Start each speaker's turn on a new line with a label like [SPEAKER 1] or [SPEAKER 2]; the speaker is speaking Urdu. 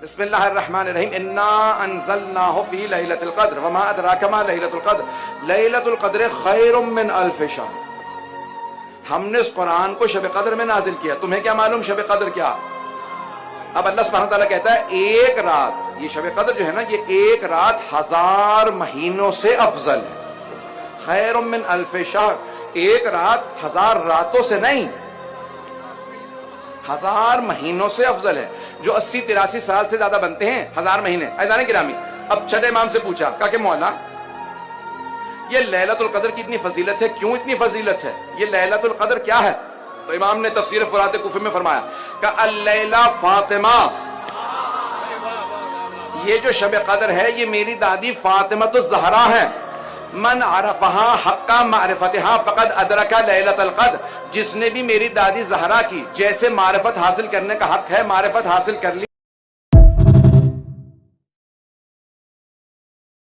[SPEAKER 1] بسم اللہ الرحمن الرحیم انا انزلناہ فی لیلۃ القدر وما ادراک ما لیلۃ القدر لیلۃ القدر خیر من الف شہر. ہم نے اس قرآن کو شب قدر میں نازل کیا. تمہیں کیا معلوم شب قدر کیا؟ اب اللہ سبحانہ تعالیٰ کہتا ہے ایک رات، یہ شب قدر جو ہے نا، یہ ایک رات 1000 مہینوں سے افضل ہے. خیر من الف شہر، ایک رات 1000 راتوں سے نہیں، 1000 مہینوں سے افضل ہے. جو 80-83 سال سے زیادہ بنتے ہیں 1000 مہینے. عزیزان گرامی، اب چھٹے امام سے پوچھا، کہا کہ مولا یہ لیلۃ القدر کی اتنی فضیلت ہے، کیوں اتنی فضیلت ہے؟ یہ لیلۃ القدر کیا ہے؟ تو امام نے تفسیر فرات کوفی میں فرمایا کہ اللیلہ فاطمہ، یہ جو شب قدر ہے یہ میری دادی فاطمۃ الزہرا ہے. من عرفہا حق معرفتہا فقد ادرک لیلۃ القدر، جس نے بھی میری دادی زہرا کی جیسے معرفت حاصل کرنے کا حق ہے، معرفت حاصل کر لی.